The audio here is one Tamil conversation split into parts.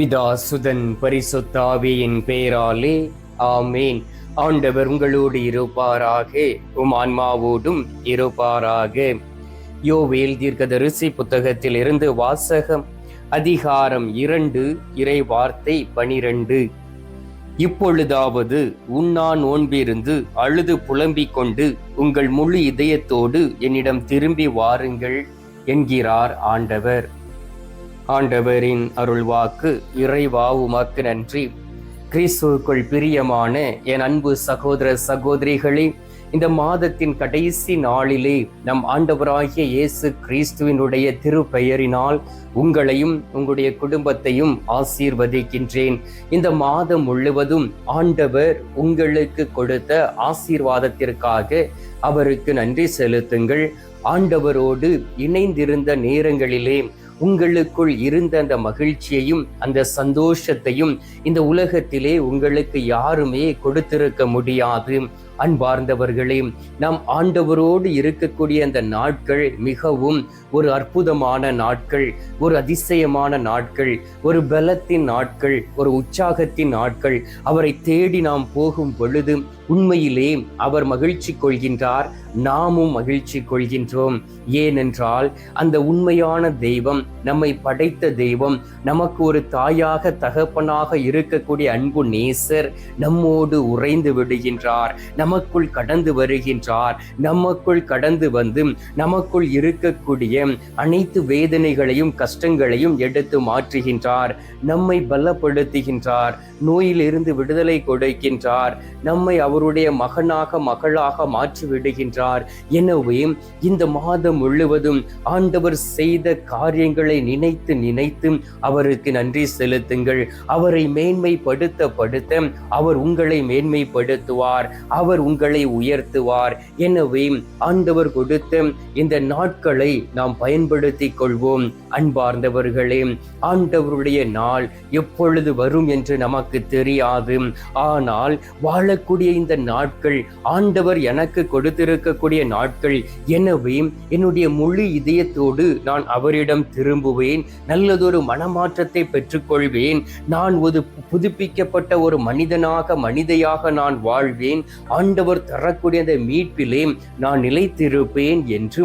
பிதா சுதன் பரிசுத்த ஆவியின் பெயராலே ஆமேன். ஆண்டவர் உங்களோடு இருப்பாராக, உம் ஆன்மாவோடும் இருப்பாராக. யோவேல் தீர்க்கதரிசி புத்தகத்தில் இருந்து வாசகம். அதிகாரம் 2, இறை வார்த்தை 12. இப்பொழுதாவது உண்ணா நோன்பிருந்து அழுது புலம்பிக் கொண்டு உங்கள் முழு இதயத்தோடு என்னிடம் திரும்பி வாருங்கள் என்கிறார் ஆண்டவர். ஆண்டவரின் அருள்வாக்கு. இறைவா உமக்கு நன்றி. கிறிஸ்துவுக்குள் பிரியமான என் அன்பு சகோதர சகோதரிகளே, இந்த மாதத்தின் கடைசி நாளிலே நம் ஆண்டவராகிய இயேசு கிறிஸ்துவினுடைய திருப்பெயரினால் உங்களையும் உங்களுடைய குடும்பத்தையும் ஆசீர்வதிக்கின்றேன். இந்த மாதம் முழுவதும் ஆண்டவர் உங்களுக்கு கொடுத்த ஆசீர்வாதத்திற்காக அவருக்கு நன்றி செலுத்துங்கள். ஆண்டவரோடு இணைந்திருந்த நேரங்களிலே உங்களுக்குள் இருந்த அந்த மகிழ்ச்சியையும் அந்த சந்தோஷத்தையும் இந்த உலகத்திலே உங்களுக்கு யாருமே கொடுத்திருக்க முடியாது. அன்பார்ந்தவர்களே, நாம் ஆண்டவரோடு இருக்கக்கூடிய அந்த நாட்கள் மிகவும் ஒரு அற்புதமான நாட்கள், ஒரு அதிசயமான நாட்கள், ஒரு பலத்தின் நாட்கள், ஒரு உற்சாகத்தின் நாட்கள். அவரை தேடி நாம் போகும் பொழுது உண்மையிலே அவர் மகிழ்ச்சி கொள்கின்றார், நாமும் மகிழ்ச்சி கொள்கின்றோம். ஏனென்றால் அந்த உண்மையான தெய்வம், நம்மை படைத்த தெய்வம், நமக்கு ஒரு தாயாக தகப்பனாக இருக்கக்கூடிய அன்பு நேசர் நம்மோடு உறைந்து விடுகின்றார், நமக்குள் கடந்து வருகின்றார். நமக்குள் கடந்து வந்து நமக்குள் இருக்கக்கூடிய அனைத்து வேதனைகளையும் கஷ்டங்களையும் எடுத்து மாற்றுகின்றார், நம்மை பலப்படுத்துகின்றார், நோயிலிருந்து விடுதலை கொடுக்கின்றார், நம்மை அவருடைய மகனாக மகளாக மாற்றி விடுகின்றார். எனவே இந்த மாதம் முழுவதும் ஆண்டவர் செய்த காரியங்களை நினைத்து நினைத்து அவருக்கு நன்றி செலுத்துங்கள். அவரை மேன்மைப்படுத்த அவர் உங்களை மேன்மைப்படுத்துவார், அவர் உங்களை உயர்த்துவார். எனவே ஆண்டவர் கொடுத்த இந்த நாட்களை நாம் பயன்படுத்திக் கொள்வோம். அன்பார்ந்தவர்களே, ஆண்டவருடைய நாள் எப்பொழுது வரும் என்று நமக்கு தெரியாது. ஆனால் வாழக்கூடிய இந்த நாட்கள் ஆண்டவர் எனக்கு கொடுத்திருக்கக்கூடிய நாட்கள். எனவே என்னுடைய முழு இதயத்தோடு நான் அவரிடம் திரும்புவேன், நல்லதொரு மனமாற்றத்தை பெற்றுக்கொள்வேன், நான் ஒரு புதுப்பிக்கப்பட்ட ஒரு மனிதையாக நான் வாழ்வேன், ஆண்டவர் தரக்கூடிய அந்த மீட்பிலே நான் நிலைத்திருப்பேன் என்று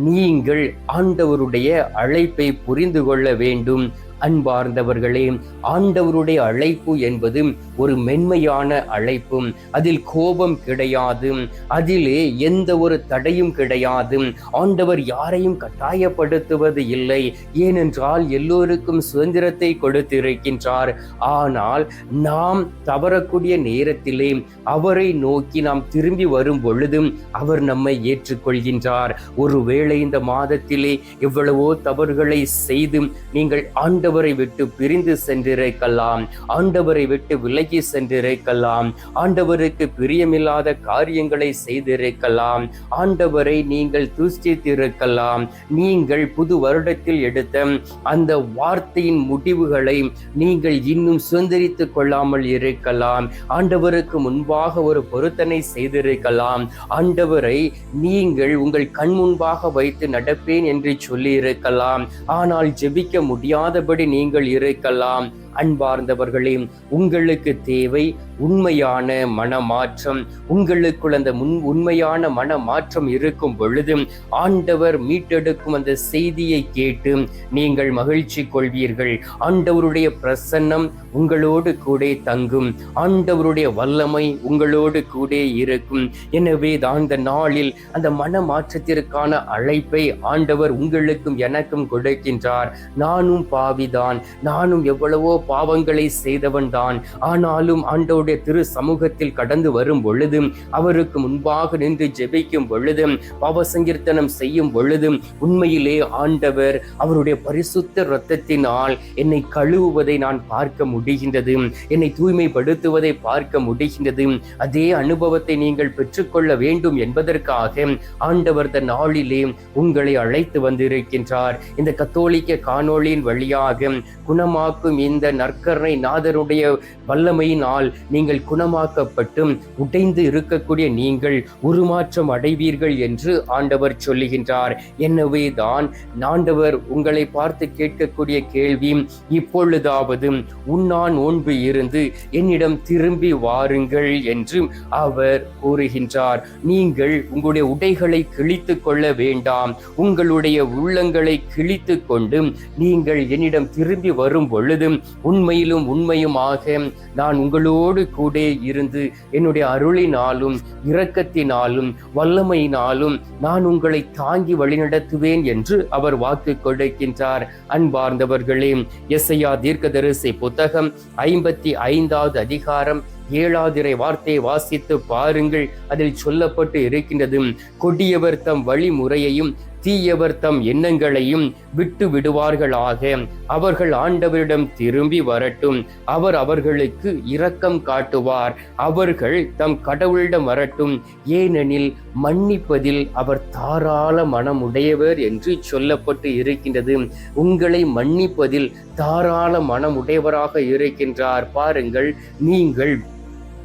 நீங்கள் ஆண்டவருடைய அழைப்பை புரிந்து கொள்ள வேண்டும். அன்பார்ந்தவர்களே, ஆண்டவருடைய அழைப்பு என்பது ஒரு மென்மையான அழைப்பு. அதில் கோபம் கிடையாது, அதிலே எந்த ஒரு தடையும் கிடையாது. ஆண்டவர் யாரையும் கட்டாயப்படுத்துவது இல்லை. ஏனென்றால் எல்லோருக்கும் சுதந்திரத்தை கொடுத்திருக்கின்றார். ஆனால் நாம் தவறக்கூடிய நேரத்திலே அவரை நோக்கி நாம் திரும்பி வரும் பொழுது அவர் நம்மை ஏற்றுக்கொள்கின்றார். ஒருவேளை இந்த மாதத்திலே எவ்வளவோ தவறுகளை செய்து நீங்கள் ஆண்டவரை விட்டு பிரிந்து சென்றிருக்கலாம், ஆண்டவரை விட்டு விலகி சென்றிருக்கலாம், ஆண்டவருக்கு பிரியமில்லாத காரியங்களை செய்திருக்கலாம், ஆண்டவரை நீங்கள் தூஷித்திருக்கலாம். நீங்கள் புது வருடத்தில் எடுத்த அந்த வார்த்தையின் முடிவுகளை நீங்கள் இன்னும் சுதந்திரித்துக் கொள்ளாமல் இருக்கலாம். ஆண்டவருக்கு முன்பாக ஒரு பொருத்தனை செய்திருக்கலாம். ஆண்டவரை நீங்கள் உங்கள் கண் முன்பாக வைத்து நடப்பேன் என்று சொல்லி இருக்கலாம். ஆனால் ஜெபிக்க முடியாதபடி நீங்கள் இருக்கலாம். அன்பார்ந்தவர்களே, உங்களுக்கு தேவை உண்மையான மனமாற்றம். உங்களுக்குள் அந்த உண்மையான மனமாற்றம் இருக்கும் பொழுது ஆண்டவர் மீட்டெடுக்கும் அந்த செய்தியை கேட்டு நீங்கள் மகிழ்ச்சி கொள்வீர்கள். ஆண்டவருடைய பிரசன்னம் உங்களோடு கூட தங்கும், ஆண்டவருடைய வல்லமை உங்களோடு கூட இருக்கும். எனவே தான் இந்த நாளில் அந்த மனமாற்றத்திற்கான அழைப்பை ஆண்டவர் உங்களுக்கும் எனக்கும் கொடுக்கின்றார். நானும் பாவிதான், நானும் எவ்வளவோ பாவங்களை செய்தவன் தான். ஆனாலும் ஆண்டவருடைய திரு சமூகத்தில் கடந்து வரும் பொழுது, அவருக்கு முன்பாக நின்று ஜெபிக்கும் பொழுது, பாவ சங்கீர்த்தனம் செய்யும் பொழுது உண்மையிலே ஆண்டவர் அவருடைய பரிசுத்த இரத்தத்தினால் என்னை கழுவுவதை நான் பார்க்க முடிகின்றது, என்னை தூய்மைப்படுத்துவதை பார்க்க முடிகின்றது. அதே அனுபவத்தை நீங்கள் பெற்றுக்கொள்ள வேண்டும் என்பதற்காக ஆண்டவர் இந்த நாளிலே உங்களை அழைத்து வந்திருக்கின்றார். இந்த கத்தோலிக்க காணொளியின் வழியாக குணமாக்கும் இந்த நற்கருணை நாதருடைய வல்லமையினால் நீங்கள் குணமாக்கப்பட்டும் உடைந்து இருக்கக்கூடிய நீங்கள் உருமாற்றம் அடைவீர்கள் என்று ஆண்டவர் சொல்லுகின்றார். எனவே தான் ஆண்டவர் உங்களை பார்த்து கேட்கக்கூடிய கேள்வி, இப்பொழுதாவது உண்ணான் நோன்பு இருந்து என்னிடம் திரும்பி வாருங்கள் என்று அவர் கூறுகின்றார். நீங்கள் உங்களுடைய உடைகளை கிழித்து கொள்ள வேண்டாம், உங்களுடைய உள்ளங்களை கிழித்து கொண்டு நீங்கள் என்னிடம் திரும்பி வரும் பொழுது உண்மையிலும் உண்மையுமாக நான் உங்களோடு கூட இருந்து என்னுடைய அருளினாலும் இரக்கத்தினாலும் வல்லமையினாலும் நான் உங்களை தாங்கி வழிநடத்துவேன் என்று அவர் வாக்கு கொடுக்கின்றார். அன்பார்ந்தவர்களே, எசையா தீர்க்கதரிசி புத்தகம் 55வது அதிகாரம் 7வது வார்த்தையை வாசித்து பாருங்கள். அதில் சொல்லப்பட்டு இருக்கின்றது, கொடியவர் தம் வழிமுறையையும் தீயவர் தம் எண்ணங்களையும் விட்டு விடுவார்களாக, அவர்கள் ஆண்டவரிடம் திரும்பி வரட்டும், அவர் அவர்களுக்கு இரக்கம் காட்டுவார், அவர்கள் தம் கடவுளிடம் வரட்டும், ஏனெனில் மன்னிப்பதில் அவர் தாராள மனமுடையவர் என்று சொல்லப்பட்டு இருக்கின்றது. உங்களை மன்னிப்பதில் தாராள மனமுடையவராக இருக்கின்றார். பாருங்கள், நீங்கள்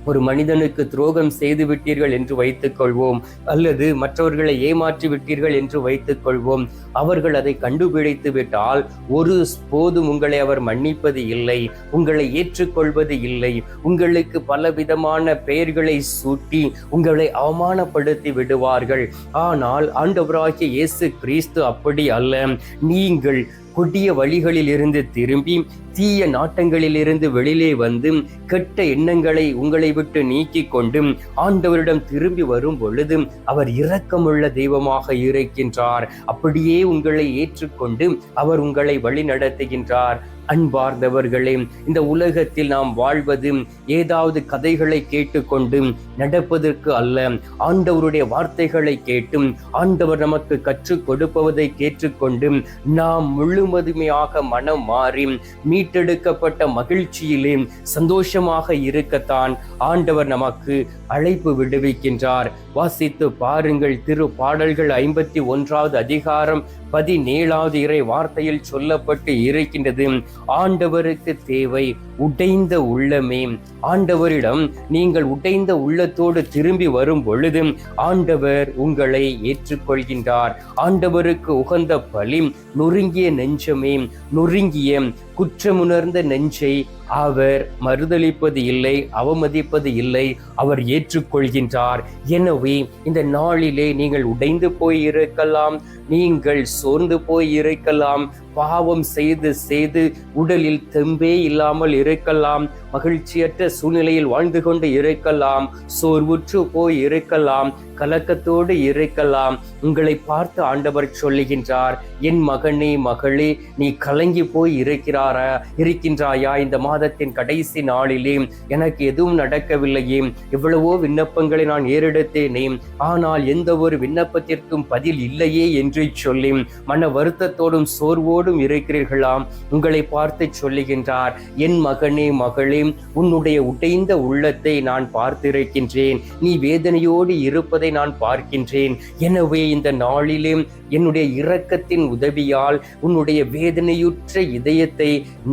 ஒரு மனிதனுக்கு துரோகம் செய்து விட்டீர்கள் என்று வைத்துக் கொள்வோம், அல்லது மற்றவர்களை ஏமாற்றி விட்டீர்கள் என்று வைத்துக் கொள்வோம். அவர்கள் அதை கண்டுபிடித்து விட்டால் ஒரு போதும் உங்களை அவர் மன்னிப்பது இல்லை, உங்களை ஏற்றுக்கொள்வது இல்லை, உங்களுக்கு பலவிதமான பெயர்களை சூட்டி உங்களை அவமானப்படுத்தி விடுவார்கள். ஆனால் ஆண்டவராகிய இயேசு கிறிஸ்து அப்படி அல்ல. நீங்கள் கொடிய வழிகளில் இருந்து திரும்பி தீய நாட்டங்களிலிருந்து வெளியிலே வந்து கெட்ட எண்ணங்களை உங்களை விட்டு நீக்கி கொண்டு ஆண்டவரிடம் திரும்பி வரும் பொழுது அவர் இரக்கமுள்ள தெய்வமாக இருக்கின்றார். அப்படியே உங்களை ஏற்றுக்கொண்டு அவர் உங்களை வழி நடத்துகின்றார். அன்பார்ந்தவர்களே, இந்த உலகத்தில் நாம் வாழ்வது ஏதாவது கதைகளை கேட்டுக்கொண்டு நடப்பதற்கு அல்ல, ஆண்டவருடைய வார்த்தைகளை கேட்டும் ஆண்டவர் நமக்கு கற்றுக் கொடுப்பதை கேட்டுக்கொண்டு நாம் முழுவதுமையாக மனம் மாறி மீட்டெடுக்கப்பட்ட மகிழ்ச்சியிலே சந்தோஷமாக இருக்கத்தான் ஆண்டவர் நமக்கு அழைப்பு விடுவிக்கின்றார். வாசித்து பாருங்கள், திரு பாடல்கள் 51வது அதிகாரம் 17வது இறை வார்த்தையில் சொல்லப்பட்டு இருக்கின்றது, ஆண்டவருக்கு தேவை உடைந்த உள்ளமே. ஆண்டவரிடம் நீங்கள் உடைந்த உள்ளத்தோடு திரும்பி வரும் பொழுது ஆண்டவர் உங்களை ஏற்றுக்கொள்கின்றார். ஆண்டவருக்கு உகந்த பலி நொறுங்கிய நெஞ்சமே, நொறுங்கிய குற்றமுணர்ந்த நெஞ்சை அவர் மறுதளிப்பது இல்லை, அவமதிப்பது இல்லை, அவர் ஏற்றுக்கொள்கின்றார். எனவே இந்த நாளிலே நீங்கள் உடைந்து போய் இருக்கலாம், நீங்கள் சோர்ந்து போய் இருக்கலாம், பாவம் செய்து செய்து உடலில் தெம்பே இல்லாமல் இருக்கலாம், மகிழ்ச்சியற்ற சூழ்நிலையில் வாழ்ந்து கொண்டு இருக்கலாம், சோர்வுற்று போய் இருக்கலாம், கலக்கத்தோடு இருக்கலாம். உங்களை பார்த்து ஆண்டவர் சொல்லுகின்றார், என் மகனே மகளே, நீ கலங்கி போய் இருக்கின்றாயா? இந்த மாதத்தின் கடைசி நாளிலே எனக்கு எதுவும் நடக்கவில்லையே, எவ்வளவோ விண்ணப்பங்களை நான் ஏறெடுத்தேனே, ஆனால் எந்த ஒரு விண்ணப்பத்திற்கும் பதில் இல்லையே என்று சொல்லி மன வருத்தத்தோடும் சோர்வோடும் இருக்கிறீர்களாம். உங்களை பார்த்து சொல்லுகின்றார், என் மகனே மகளே, உன்னுடைய உடைந்த உள்ளத்தை நான் பார்த்திருக்கின்றேன், நீ வேதனையோடு இருப்பதை நான் பார்க்கின்றேன். எனவே இந்த நாளிலே என்னுடைய இரக்கத்தின் உதவியால் உன்னுடைய வேதனையுற்ற இதயத்தை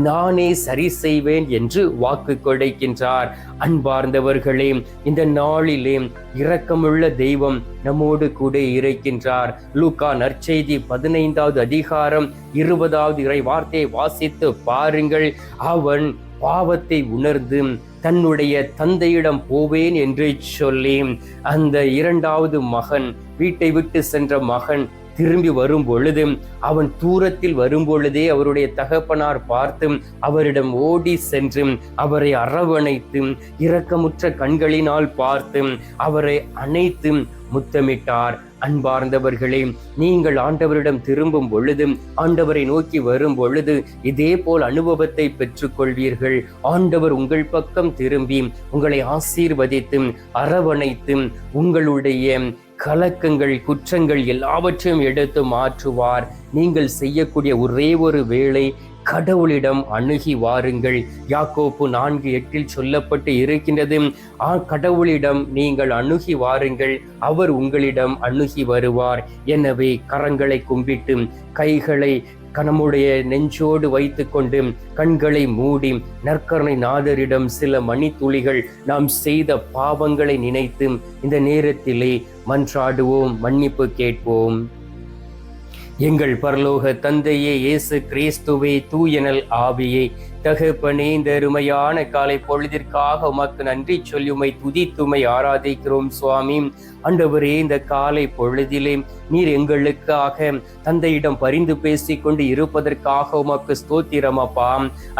நானே சரி செய்வேன் என்று வாக்கு கொடுக்கின்றார். அன்பார்ந்தவர்களே, இந்த நாளிலே இரக்கமுள்ள தெய்வம் நம்மோடு கூட இருக்கின்றார். லூக்கா நற்செய்தி 15வது அதிகாரம் 20வது இறை வார்த்தையை வாசித்து பாருங்கள். அவன் பாவத்தை உணர்ந்து தன்னுடைய தந்தையிடம் போவேன் என்று சொல்லி அந்த 2வது மகன், வீட்டை விட்டு சென்ற மகன் திரும்பி வரும் பொழுது, அவன் தூரத்தில் வரும் பொழுதே அவருடைய தகப்பனார் பார்த்து அவரிடம் ஓடி சென்று அவரை அரவணைத்து இரக்கமுற்ற கண்களினால் பார்த்து அவரை அணைத்து முத்தமிட்டார். அன்பார்ந்தவர்களே, நீங்கள் ஆண்டவரிடம் திரும்பும் பொழுது, ஆண்டவரை நோக்கி வரும் பொழுது இதே போல் அனுபவத்தை பெற்றுக்கொள்வீர்கள். ஆண்டவர் உங்கள் பக்கம் திரும்பி உங்களை ஆசீர்வதித்து அரவணைத்து உங்களுடைய கலக்கங்கள் குற்றங்கள் எல்லாவற்றையும் எடுத்து மாற்றுவார். நீங்கள் செய்யக்கூடிய ஒரே ஒரு வேளை கடவுளிடம் அணுகி வாருங்கள். யாக்கோப்பு 4:8 சொல்லப்பட்டு இருக்கின்றது, கடவுளிடம் நீங்கள் அணுகி வாருங்கள், அவர் உங்களிடம் அணுகி வருவார். எனவே கரங்களை கும்பிட்டு கைகளை நம்முடைய நெஞ்சோடு வைத்துக்கொண்டு கண்களை மூடி நற்கருணை நாதரிடம் சில மணித்துளிகள் நாம் செய்த பாவங்களை நினைத்து இந்த நேரத்திலே மன்றாடுவோம், மன்னிப்பு கேட்போம். எங்கள் பரலோக தந்தையே, இயேசு கிறிஸ்துவே, தூயனல் ஆவியே, தகப்பனே, இந்த அருமையான காலை பொழுதிற்காக உமக்கு நன்றி சொல்லி உம்மை துதித்துமை ஆராதிக்கிறோம் சுவாமி. ஆண்டவரே, இந்த காலை பொழுதிலே நீர் எங்களுக்காக தந்தையிடம் பரிந்து பேசிக்கொண்டு இருப்பதற்காக உமக்கு ஸ்தோத்திரம் அப்பா.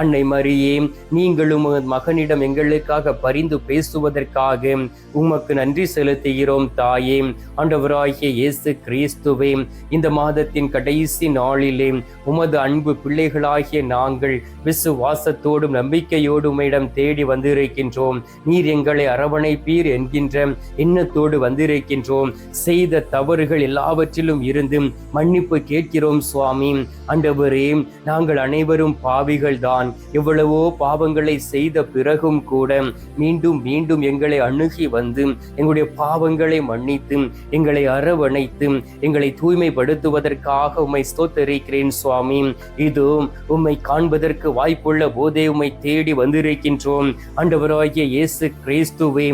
அன்னை மரியே, நீங்களும் மகனிடம் எங்களுக்காக பரிந்து பேசுவதற்காக உமக்கு நன்றி செலுத்துகிறோம் தாயே. ஆண்டவராகிய இயேசு கிறிஸ்துவே, இந்த மாதத்தின் கடைசி நாளிலே உமது அன்பு பிள்ளைகளாகிய நாங்கள் விசுவாசத்தோடும் நம்பிக்கையோடும் உம்மிடம் தேடி வந்திருக்கின்றோம். நீர் எங்களை அரவணைப்பீர் என்கின்ற எண்ணத்தோடு வந்திருக்கின்றோம். செய்த தவறுகள் எல்லாவற்றிலும் இருந்து மன்னிப்பு கேட்கிறோம் சுவாமி. ஆண்டவரே, நாங்கள் அனைவரும் பாவிகள் தான். எவ்வளவோ பாவங்களை செய்த பிறகும் கூட மீண்டும் மீண்டும் எங்களை அணுகி வந்து எங்களுடைய பாவங்களை மன்னித்து எங்களை அரவணைத்து எங்களை தூய்மைப்படுத்துவதற்காக உம்மை ஸ்தோத்தரிக்கிறேன் சுவாமி. இது உம்மை காண்பதற்கு வாய்ப்புள்ள போதே உம்மை தேடி வந்திருக்கின்றோம். ஆண்டவராகிய இயேசு கிறிஸ்துவே,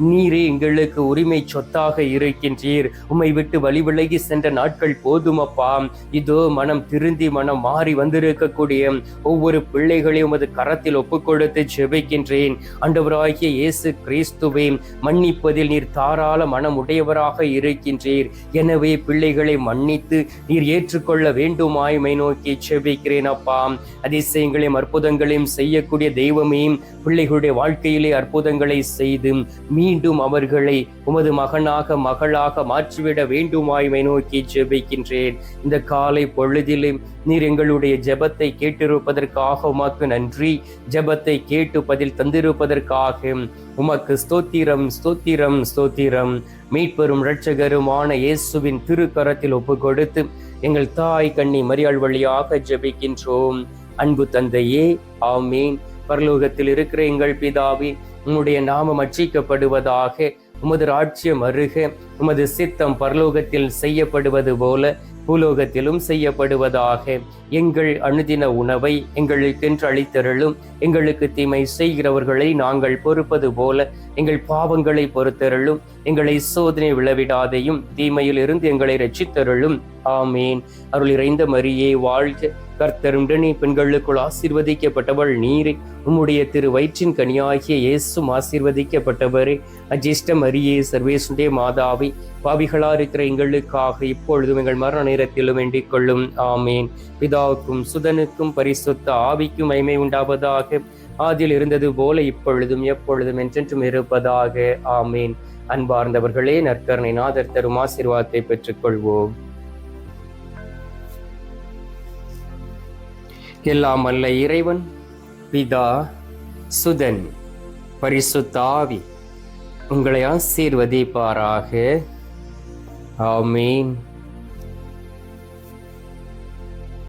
நீரே எங்களுக்கு உரிமை சொத்தாக இருக்கின்றீர். உம்மை விட்டு வழி விலகி சென்ற நாட்கள் போதுமப்பா. இதோ மனம் திருந்தி மனம் மாறி வந்திருக்கக்கூடிய ஒவ்வொரு பிள்ளைகளையும் உமது கரத்தில் ஒப்புக் கொடுத்து ஜெபிக்கின்றேன். ஆண்டவராகிய இயேசு கிறிஸ்துவே, மன்னிப்பதில் நீர் தாராள மனம் உடையவராக இருக்கின்றீர். எனவே பிள்ளைகளை மன்னித்து நீர் ஏற்றுக்கொள்ள வேண்டுமாய்மை நோக்கி ஜெபிக்கிறேன் அப்பா. அதிசயங்களையும் அற்புதங்களையும் செய்யக்கூடிய தெய்வமே, பிள்ளைகளுடைய வாழ்க்கையிலே அற்புதங்களை செய்து மீண்டும் அவர்களை உமது மகனாக மகளாக மாற்றிவிட வேண்டுமாய்மை நோக்கி ஜெபிக்கின்றேன். இந்த காலை பொழுதிலே நீர் எங்களுடைய ஜெபத்தை கேட்டிருப்பதற்காக உமக்கு நன்றி. ஜெபத்தை கேட்டு பதில் தந்திருப்பதற்காக உமக்கு ஸ்தோத்திரம், ஸ்தோத்திரம், ஸ்தோத்திரம். மீட்பெரும் இரட்சகருமான இயேசுவின் திருக்கரத்தில் ஒப்பு கொடுத்து எங்கள் தாய் கன்னி மரியாள் வழியாக ஜெபிக்கின்றோம். அன்பு தந்தையே, ஆமீன். பரலோகத்தில் இருக்கிற எங்கள் பிதாவே, உம்முடைய நாமம் அர்ச்சிக்கப்படுவதாக. உமது ராஜ்யம் அருக. உமது சித்தம் பரலோகத்தில் செய்யப்படுவது போல பூலோகத்திலும் செய்யப்படுவதாக. எங்கள் அனுதின உணவை எங்களுக்கென்று அளித்தருளும். எங்களுக்கு தீமை செய்கிறவர்களை நாங்கள் பொறுப்பது போல எங்கள் பாவங்களை பொறுத்தருளும். எங்களை சோதனை விளைவிடாதையும் தீமையில் இருந்து எங்களை ரட்சித்தருளும். ஆமீன். அருள் இறைந்த மரியே வாழ்க. கர்த்தருடனே பெண்களுக்குள் ஆசீர்வதிக்கப்பட்டவள் நீரே. உம்முடைய திரு வயிற்றின் கனியாகிய இயேசும் ஆசீர்வதிக்கப்பட்டவரே. அஜிஷ்ட மரியே, சர்வேசுடைய மாதாவை, பாவிகளா இருக்கிற எங்களுக்காக இப்பொழுதும் எங்கள் மரண நேரத்திலும் வேண்டிக் கொள்ளும். ஆமீன். பிதாவுக்கும் சுதனுக்கும் பரிசுத்த ஆவிக்கும் மகிமை உண்டாவதாக. ஆதியில் இருந்தது போல இப்பொழுதும் எப்பொழுதும் என்றென்றும் இருப்பதாக. ஆமீன். அன்பார்ந்தவர்களே, நற்கருணை நாதர் தரும் ஆசீர்வாதத்தை பெற்றுக்கொள்வோம். எல்லாம் அல்ல இறைவன், பிதா, சுதன், பரிசுத்த ஆவி உங்களை ஆசீர்வதிப்பாராக. ஆமீன்.